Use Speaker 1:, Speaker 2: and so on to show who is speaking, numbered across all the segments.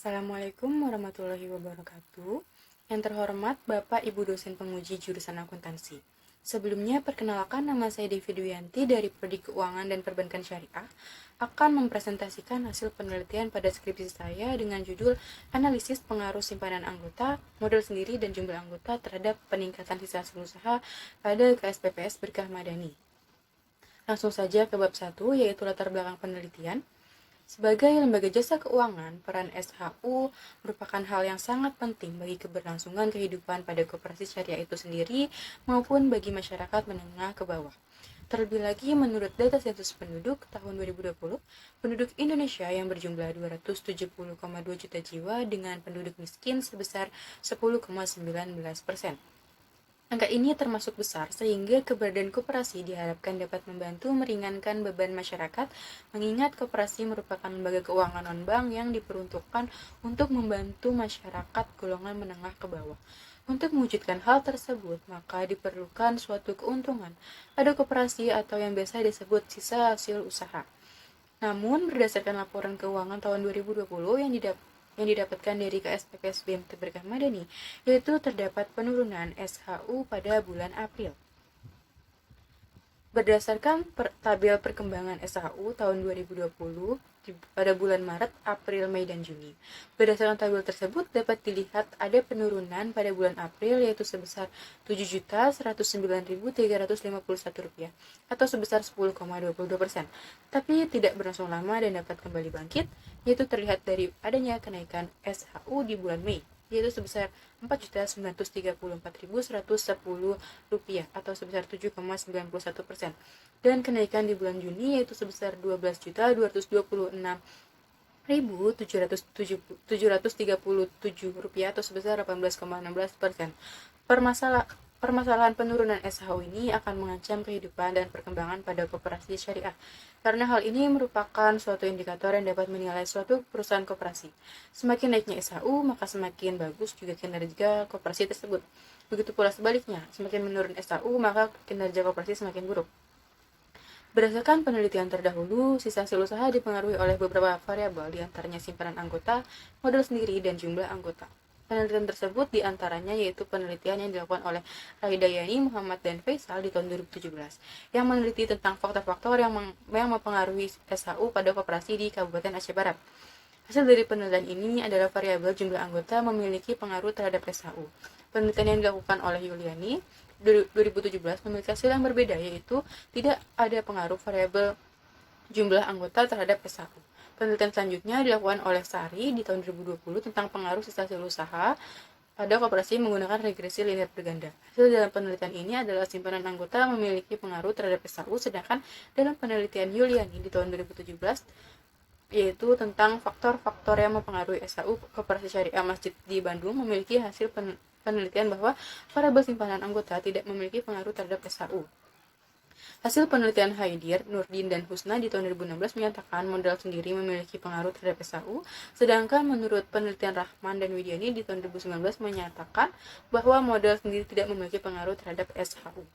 Speaker 1: Assalamualaikum warahmatullahi wabarakatuh. Yang terhormat Bapak Ibu dosen penguji jurusan akuntansi. Sebelumnya perkenalkan, nama saya Devi Duyanti dari Prodi Keuangan dan Perbankan Syariah akan mempresentasikan hasil penelitian pada skripsi saya dengan judul Analisis Pengaruh Simpanan Anggota, Modal Sendiri dan Jumlah Anggota terhadap Peningkatan Sisa Hasil Usaha pada KSPPS Berkah Madani. Langsung saja ke bab 1, yaitu latar belakang penelitian. Sebagai lembaga jasa keuangan, peran SHU merupakan hal yang sangat penting bagi keberlangsungan kehidupan pada koperasi syariah itu sendiri maupun bagi masyarakat menengah ke bawah. Terlebih lagi, menurut data sensus penduduk tahun 2020, penduduk Indonesia yang berjumlah 270,2 juta jiwa dengan penduduk miskin sebesar 10,19%. Angka ini termasuk besar sehingga keberadaan koperasi diharapkan dapat membantu meringankan beban masyarakat, mengingat koperasi merupakan lembaga keuangan non-bank yang diperuntukkan untuk membantu masyarakat golongan menengah ke bawah. Untuk mewujudkan hal tersebut, maka diperlukan suatu keuntungan pada koperasi atau yang biasa disebut sisa hasil usaha. Namun, berdasarkan laporan keuangan tahun 2020 yang didapatkan dari KSPPS BMT Berkah Madani, yaitu terdapat penurunan SHU pada bulan April. Berdasarkan tabel perkembangan SHU tahun 2020 pada bulan Maret, April, Mei, dan Juni. Berdasarkan tabel tersebut dapat dilihat ada penurunan pada bulan April yaitu sebesar Rp7.109.351 atau sebesar 10,22%. Tapi tidak berlangsung lama dan dapat kembali bangkit, yaitu terlihat dari adanya kenaikan SHU di bulan Mei, yaitu sebesar Rp4.934.110 atau sebesar 7,91%, dan kenaikan di bulan Juni yaitu sebesar Rp12.226.737 atau sebesar 18,16%. Permasalahan penurunan SHU ini akan mengancam kehidupan dan perkembangan pada koperasi syariah, karena hal ini merupakan suatu indikator yang dapat menilai suatu perusahaan koperasi. Semakin naiknya SHU, maka semakin bagus juga kinerja koperasi tersebut. Begitu pula sebaliknya, semakin menurun SHU, maka kinerja koperasi semakin buruk. Berdasarkan penelitian terdahulu, sisa hasil usaha dipengaruhi oleh beberapa variabel, diantaranya simpanan anggota, modal sendiri, dan jumlah anggota. Penelitian tersebut diantaranya yaitu penelitian yang dilakukan oleh Raidayani, Muhammad, dan Faisal di tahun 2017, yang meneliti tentang faktor-faktor yang mempengaruhi SHU pada koperasi di Kabupaten Aceh Barat. Hasil dari penelitian ini adalah variabel jumlah anggota memiliki pengaruh terhadap SHU. Penelitian yang dilakukan oleh Yuliani 2017 memiliki hasil yang berbeda, yaitu tidak ada pengaruh variabel jumlah anggota terhadap SHU. Penelitian selanjutnya dilakukan oleh Sari di tahun 2020 tentang pengaruh sisa hasil usaha pada koperasi menggunakan regresi linear berganda. Hasil dalam penelitian ini adalah simpanan anggota memiliki pengaruh terhadap SHU, sedangkan dalam penelitian Yuliani di tahun 2017 yaitu tentang faktor-faktor yang mempengaruhi SHU Koperasi Syariah Masjid di Bandung memiliki hasil penelitian bahwa variabel simpanan anggota tidak memiliki pengaruh terhadap SHU. Hasil penelitian Haidir, Nurdin, dan Husna di tahun 2016 menyatakan modal sendiri memiliki pengaruh terhadap SHU, sedangkan menurut penelitian Rahman dan Widiani di tahun 2019 menyatakan bahwa modal sendiri tidak memiliki pengaruh terhadap SHU.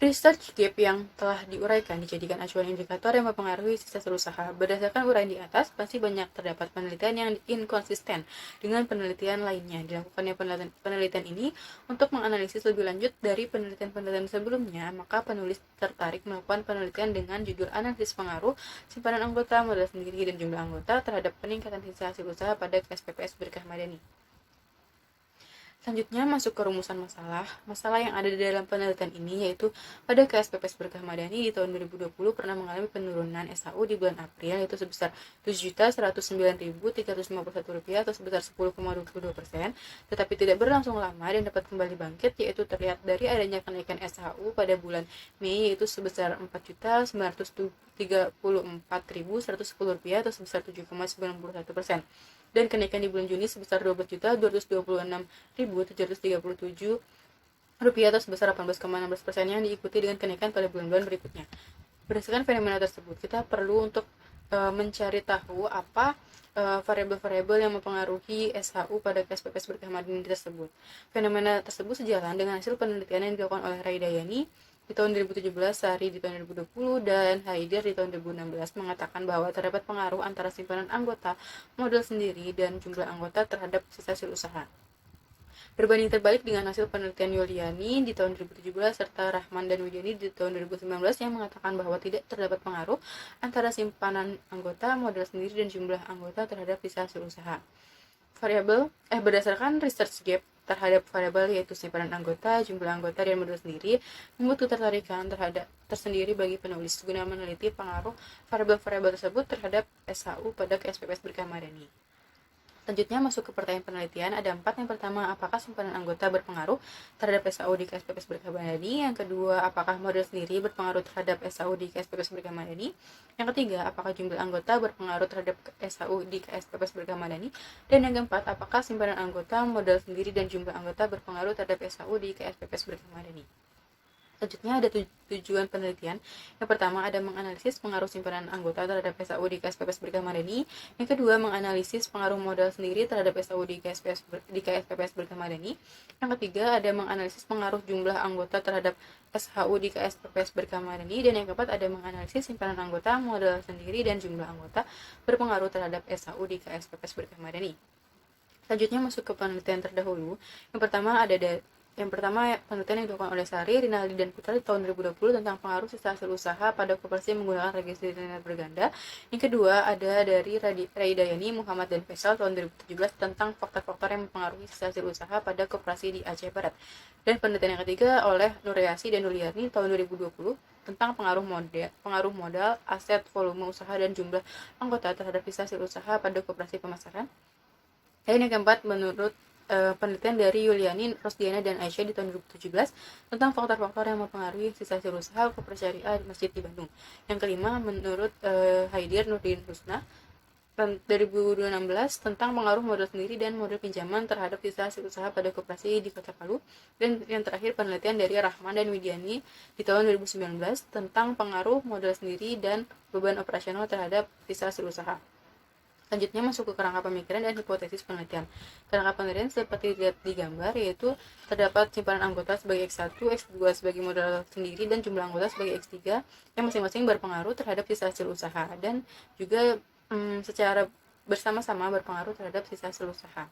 Speaker 1: Research gap yang telah diuraikan dijadikan acuan indikator yang mempengaruhi sisa hasil usaha. Berdasarkan uraian di atas, pasti banyak terdapat penelitian yang inkonsisten dengan penelitian lainnya. Dilakukannya penelitian ini untuk menganalisis lebih lanjut dari penelitian-penelitian sebelumnya, maka penulis tertarik melakukan penelitian dengan judul Analisis Pengaruh Simpanan Anggota, Modal Sendiri, dan Jumlah Anggota terhadap Peningkatan Sisa Hasil Usaha pada KSPPS Berkah Madani. Selanjutnya masuk ke rumusan masalah. Masalah yang ada di dalam penelitian ini yaitu pada KSPPS Berkah Madani di tahun 2020 pernah mengalami penurunan SHU di bulan April yaitu sebesar Rp7.109.351 atau sebesar 10,22%, tetapi tidak berlangsung lama dan dapat kembali bangkit, yaitu terlihat dari adanya kenaikan SHU pada bulan Mei yaitu sebesar Rp4.934.110 atau sebesar 7,91%. Dan kenaikan di bulan Juni sebesar Rp12.226.737 atau sebesar 18,16% yang diikuti dengan kenaikan pada bulan-bulan berikutnya. Berdasarkan fenomena tersebut, kita perlu untuk mencari tahu apa variabel-variabel yang mempengaruhi SHU pada KSPPS Berkah Madani tersebut. Fenomena tersebut sejalan dengan hasil penelitian yang dilakukan oleh Raidayani di tahun 2017, Sari di tahun 2020, dan Haider di tahun 2016 mengatakan bahwa terdapat pengaruh antara simpanan anggota, modal sendiri, dan jumlah anggota terhadap sisa hasil usaha. Berbanding terbalik dengan hasil penelitian Yuliani di tahun 2017 serta Rahman dan Widiani di tahun 2019 yang mengatakan bahwa tidak terdapat pengaruh antara simpanan anggota, modal sendiri, dan jumlah anggota terhadap sisa hasil usaha. Berdasarkan research gap terhadap variabel yaitu simpanan anggota, jumlah anggota, dan modal sendiri, membuat ketertarikan tersendiri bagi penulis guna meneliti pengaruh variabel-variabel tersebut terhadap SHU pada KSPPS Berkamadani. Selanjutnya masuk ke pertanyaan penelitian, ada 4. Yang pertama, apakah simpanan anggota berpengaruh terhadap SHU di KSPPS Berkamadani? Yang kedua, apakah modal sendiri berpengaruh terhadap SHU di KSPPS Berkamadani? Yang ketiga, apakah jumlah anggota berpengaruh terhadap SHU di KSPPS Berkamadani? Dan yang keempat, apakah simpanan anggota, modal sendiri, dan jumlah anggota berpengaruh terhadap SHU di KSPPS Berkamadani? Selanjutnya ada tujuan penelitian. Yang pertama ada menganalisis pengaruh simpanan anggota terhadap SHU di KSPPS Berkamadani. Yang kedua menganalisis pengaruh modal sendiri terhadap SHU di KSPPS Berkamadani. Yang ketiga ada menganalisis pengaruh jumlah anggota terhadap SHU di KSPPS Berkamadani. Dan yang keempat ada menganalisis simpanan anggota, modal sendiri, dan jumlah anggota berpengaruh terhadap SHU di KSPPS Berkamadani. Selanjutnya masuk ke penelitian terdahulu. Yang pertama penelitian yang dilakukan oleh Sari, Rinaldi, dan Putra di tahun 2020 tentang pengaruh sisa hasil usaha pada koperasi menggunakan registrasi linear berganda. Yang kedua ada dari Rai Dayani, Muhammad, dan Faisal tahun 2017 tentang faktor-faktor yang mempengaruhi sisa hasil usaha pada koperasi di Aceh Barat. Dan penelitian yang ketiga oleh Nuryasi dan Nuliarni tahun 2020 tentang pengaruh modal, aset, volume usaha, dan jumlah anggota terhadap sisa hasil usaha pada koperasi pemasaran. Dan yang keempat menurut penelitian dari Yuliani, Rosdiana, dan Aisyah di tahun 2017 tentang faktor-faktor yang mempengaruhi sisa hasil usaha koperasi syariah di masjid di Bandung. Yang kelima menurut Haidir Nurdin Rusna 2016 tentang pengaruh modal sendiri dan modal pinjaman terhadap sisa hasil usaha pada koperasi di Kota Palu. Dan yang terakhir penelitian dari Rahman dan Widiani di tahun 2019 tentang pengaruh modal sendiri dan beban operasional terhadap sisa hasil usaha. Selanjutnya masuk ke kerangka pemikiran dan hipotesis penelitian. Kerangka penelitian seperti dilihat di gambar, yaitu terdapat simpanan anggota sebagai X1, X2 sebagai modal sendiri, dan jumlah anggota sebagai X3 yang masing-masing berpengaruh terhadap sisa hasil usaha dan juga secara bersama-sama berpengaruh terhadap sisa hasil usaha.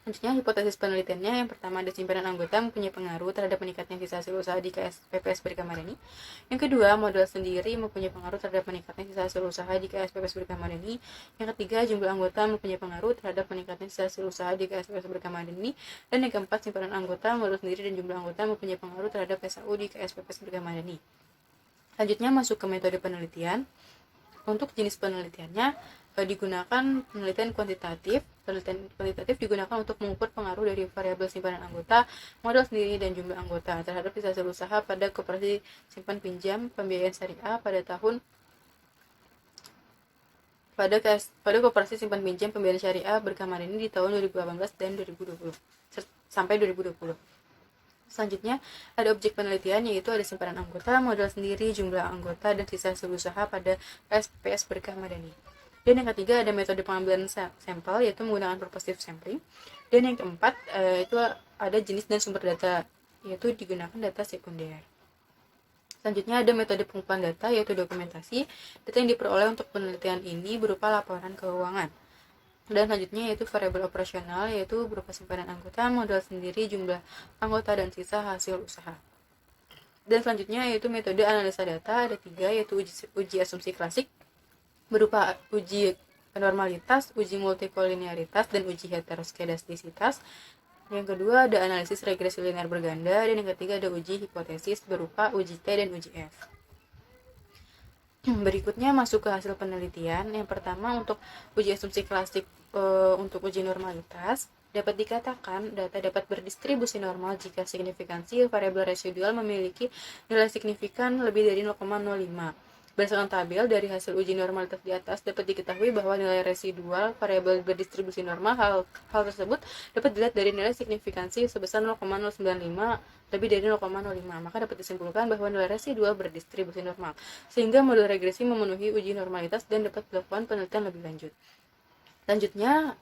Speaker 1: Selanjutnya hipotesis penelitiannya, yang pertama ada simpanan anggota mempunyai pengaruh terhadap meningkatnya sisa hasil usaha di KSPPS Berkamadani. Yang kedua, modal sendiri mempunyai pengaruh terhadap meningkatnya sisa hasil usaha di KSPPS Berkamadani. Yang ketiga, jumlah anggota mempunyai pengaruh terhadap meningkatnya sisa hasil usaha di KSPPS Berkamadani. Dan yang keempat, simpanan anggota, modal sendiri, dan jumlah anggota mempunyai pengaruh terhadap SHU di KSPPS Berkamadani. Selanjutnya masuk ke metode penelitian. Untuk jenis penelitiannya digunakan penelitian kuantitatif. Penelitian kuantitatif digunakan untuk mengukur pengaruh dari variabel simpanan anggota, modal sendiri, dan jumlah anggota terhadap sisa hasil usaha pada koperasi simpan pinjam pembiayaan syariah pada koperasi simpan pinjam pembiayaan syariah Berkamadani di tahun 2018 dan 2020 sampai 2020. Selanjutnya ada objek penelitian, yaitu ada simpanan anggota, modal sendiri, jumlah anggota, dan sisa hasil usaha pada KSPPS Berkamadani. Dan yang ketiga ada metode pengambilan sampel, yaitu menggunakan purposive sampling. Dan yang keempat itu ada jenis dan sumber data, yaitu digunakan data sekunder. Selanjutnya ada metode pengumpulan data, yaitu dokumentasi. Data yang diperoleh untuk penelitian ini berupa laporan keuangan. Dan selanjutnya yaitu variabel operasional, yaitu berupa simpanan anggota, modal sendiri, jumlah anggota, dan sisa hasil usaha. Dan selanjutnya yaitu metode analisa data, ada 3, yaitu uji asumsi klasik berupa uji normalitas, uji multikolinearitas, dan uji heteroskedastisitas. Yang kedua ada analisis regresi linear berganda, dan yang ketiga ada uji hipotesis berupa uji T dan uji F. Berikutnya masuk ke hasil penelitian. Yang pertama untuk uji asumsi klasik untuk uji normalitas, dapat dikatakan data dapat berdistribusi normal jika signifikansi variabel residual memiliki nilai signifikan lebih dari 0,05. Berdasarkan tabel dari hasil uji normalitas di atas, dapat diketahui bahwa nilai residual variabel berdistribusi normal hal tersebut dapat dilihat dari nilai signifikansi sebesar 0,095 lebih dari 0,05. Maka dapat disimpulkan bahwa nilai residual berdistribusi normal, sehingga model regresi memenuhi uji normalitas dan dapat dilakukan penelitian lebih lanjut. Selanjutnya,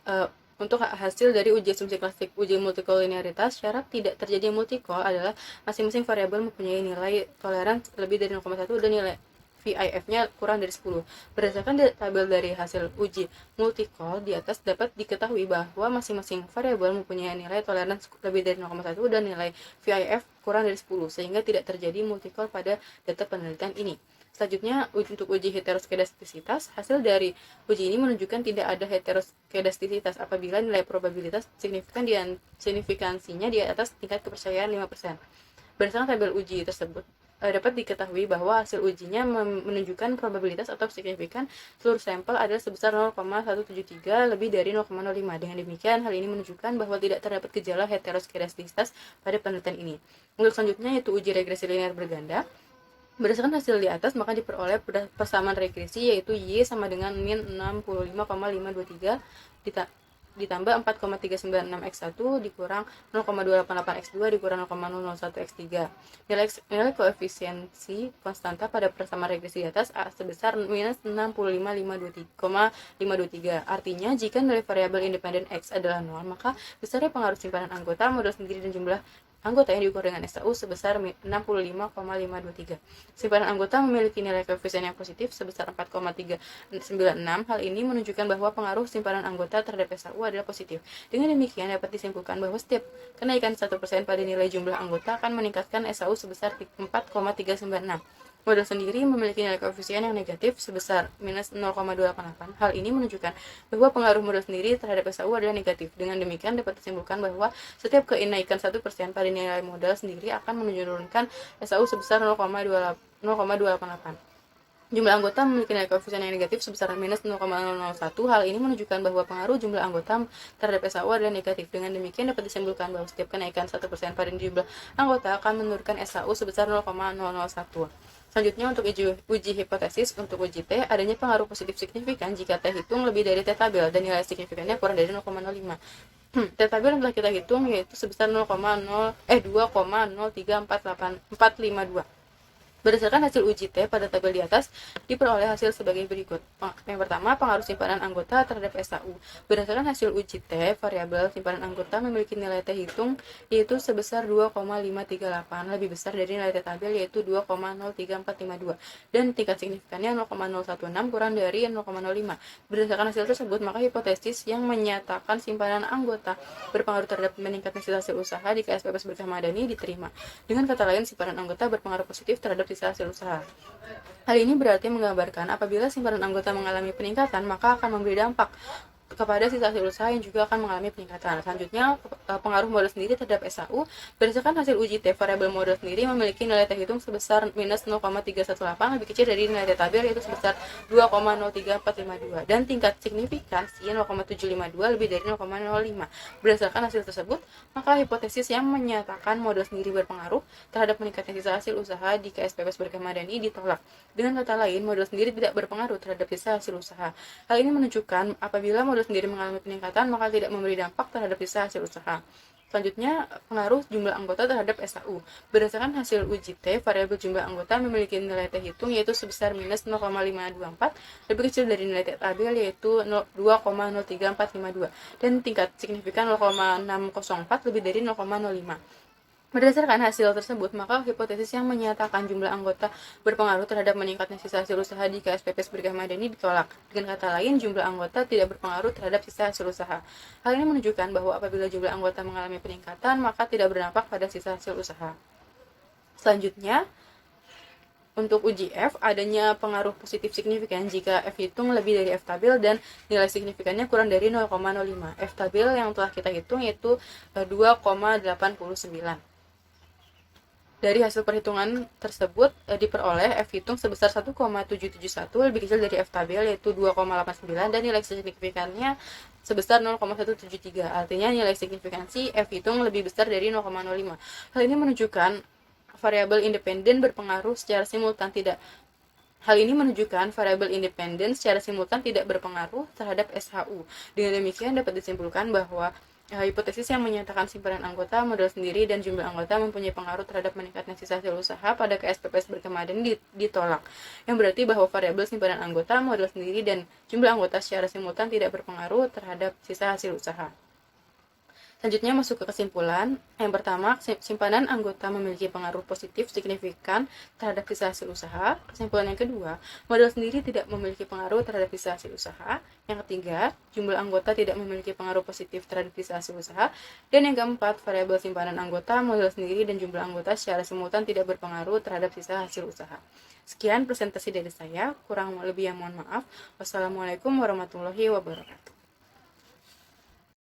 Speaker 1: Untuk hasil dari uji asumsi klasik uji multikolinearitas, syarat tidak terjadi multikol adalah masing-masing variabel mempunyai nilai toleransi lebih dari 0,1 dan nilai VIF-nya kurang dari 10. Berdasarkan tabel dari hasil uji multikol di atas dapat diketahui bahwa masing-masing variabel mempunyai nilai toleransi lebih dari 0,1 dan nilai VIF kurang dari 10, sehingga tidak terjadi multikol pada data penelitian ini. Selanjutnya, untuk uji heteroskedastisitas, hasil dari uji ini menunjukkan tidak ada heteroskedastisitas apabila nilai probabilitas signifikansinya di atas tingkat kepercayaan 5%. Berdasarkan tabel uji tersebut, dapat diketahui bahwa hasil ujinya menunjukkan probabilitas atau signifikan seluruh sampel adalah sebesar 0,173 lebih dari 0,05. Dengan demikian, hal ini menunjukkan bahwa tidak terdapat gejala heteroskedastisitas pada penelitian ini. Untuk selanjutnya, yaitu uji regresi linear berganda. Berdasarkan hasil di atas, maka diperoleh persamaan regresi yaitu Y sama dengan min 65,523 ditambah 4,396x1 dikurang 0,288x2 dikurang 0,001x3. Nilai koefisiensi konstanta pada persamaan regresi di atas sebesar minus 65,523. Artinya, jika nilai variabel independen X adalah 0, maka besarnya pengaruh simpanan anggota, modal sendiri, dan jumlah anggota yang diukur dengan SAU sebesar 65,523. Simpanan anggota memiliki nilai koefisien yang positif sebesar 4,396. Hal ini menunjukkan bahwa pengaruh simpanan anggota terhadap SAU adalah positif. Dengan demikian, dapat disimpulkan bahwa setiap kenaikan 1% pada nilai jumlah anggota akan meningkatkan SAU sebesar 4,396. Model sendiri memiliki nilai koefisien yang negatif sebesar minus 0,288. Hal ini menunjukkan bahwa pengaruh model sendiri terhadap SAU adalah negatif. Dengan demikian, dapat disimpulkan bahwa setiap kenaikan 1% pada nilai modal sendiri akan menurunkan SAU sebesar 0,288. Jumlah anggota memiliki nilai koefisien yang negatif sebesar minus 0,001. Hal ini menunjukkan bahwa pengaruh jumlah anggota terhadap SAU adalah negatif. Dengan demikian, dapat disimpulkan bahwa setiap kenaikan 1% pada jumlah anggota akan menurunkan SAU sebesar 0,001. Selanjutnya, untuk uji hipotesis, untuk uji T, adanya pengaruh positif signifikan jika T hitung lebih dari T tabel dan nilai signifikannya kurang dari 0,05. T tabel yang telah kita hitung yaitu sebesar 2,03484552. Berdasarkan hasil uji T pada tabel di atas, diperoleh hasil sebagai berikut. Yang pertama, pengaruh simpanan anggota terhadap SAU. Berdasarkan hasil uji T, variabel simpanan anggota memiliki nilai T hitung yaitu sebesar 2,538, lebih besar dari nilai T tabel yaitu 2,03452, dan tingkat signifikannya 0,016 kurang dari 0,05. Berdasarkan hasil tersebut, maka hipotesis yang menyatakan simpanan anggota berpengaruh terhadap meningkatnya hasil usaha di KSPPS Berkah Madani diterima. Dengan kata lain, simpanan anggota berpengaruh positif terhadap sisa hasil usaha. Hal ini berarti menggambarkan apabila simpanan anggota mengalami peningkatan, maka akan memberi dampak kepada sisa hasil usaha yang juga akan mengalami peningkatan. Selanjutnya, pengaruh modal sendiri terhadap SAU. Berdasarkan hasil uji T, variabel modal sendiri memiliki nilai T hitung sebesar minus 0,318, lebih kecil dari nilai T tabel yaitu sebesar 2,03452, dan tingkat signifikansi 0,752 lebih dari 0,05. Berdasarkan hasil tersebut, maka hipotesis yang menyatakan modal sendiri berpengaruh terhadap meningkatnya sisa hasil usaha di KSPPS Berkah Madani ditolak. Dengan kata lain, modal sendiri tidak berpengaruh terhadap sisa hasil usaha. Hal ini menunjukkan apabila modal sendiri mengalami peningkatan, maka tidak memberi dampak terhadap sisa hasil usaha. Selanjutnya, pengaruh jumlah anggota terhadap SAU. Berdasarkan hasil uji T, variabel jumlah anggota memiliki nilai T hitung yaitu sebesar minus 0,524, lebih kecil dari nilai T tabel yaitu 2,03452, dan tingkat signifikan 0,604 lebih dari 0,05. Berdasarkan hasil tersebut, maka hipotesis yang menyatakan jumlah anggota berpengaruh terhadap meningkatnya sisa hasil usaha di KSPPS Berkah Madani ditolak. Dengan kata lain, jumlah anggota tidak berpengaruh terhadap sisa hasil usaha. Hal ini menunjukkan bahwa apabila jumlah anggota mengalami peningkatan, maka tidak berdampak pada sisa hasil usaha. Selanjutnya, untuk uji F, adanya pengaruh positif signifikan jika F hitung lebih dari F tabel dan nilai signifikannya kurang dari 0,05. F tabel yang telah kita hitung yaitu 2,89. Dari hasil perhitungan tersebut diperoleh F hitung sebesar 1,771, lebih kecil dari F tabel yaitu 2,89, dan nilai signifikannya sebesar 0,173. Artinya nilai signifikansi F hitung lebih besar dari 0,05. Hal ini menunjukkan variabel independen berpengaruh secara simultan tidak berpengaruh terhadap SHU. Dengan demikian, dapat disimpulkan bahwa Hipotesis yang menyatakan simpanan anggota, modal sendiri, dan jumlah anggota mempunyai pengaruh terhadap meningkatnya sisa hasil usaha pada KSPPS berkemarin ditolak. Yang berarti bahwa variabel simpanan anggota, modal sendiri, dan jumlah anggota secara simultan tidak berpengaruh terhadap sisa hasil usaha. Selanjutnya masuk ke kesimpulan. Yang pertama, simpanan anggota memiliki pengaruh positif signifikan terhadap sisa hasil usaha. Kesimpulan yang kedua, modal sendiri tidak memiliki pengaruh terhadap sisa hasil usaha. Yang ketiga, jumlah anggota tidak memiliki pengaruh positif terhadap sisa hasil usaha. Dan yang keempat, variabel simpanan anggota, modal sendiri, dan jumlah anggota secara simultan tidak berpengaruh terhadap sisa hasil usaha. Sekian presentasi dari saya, kurang lebih yang mohon maaf. Wassalamualaikum warahmatullahi wabarakatuh.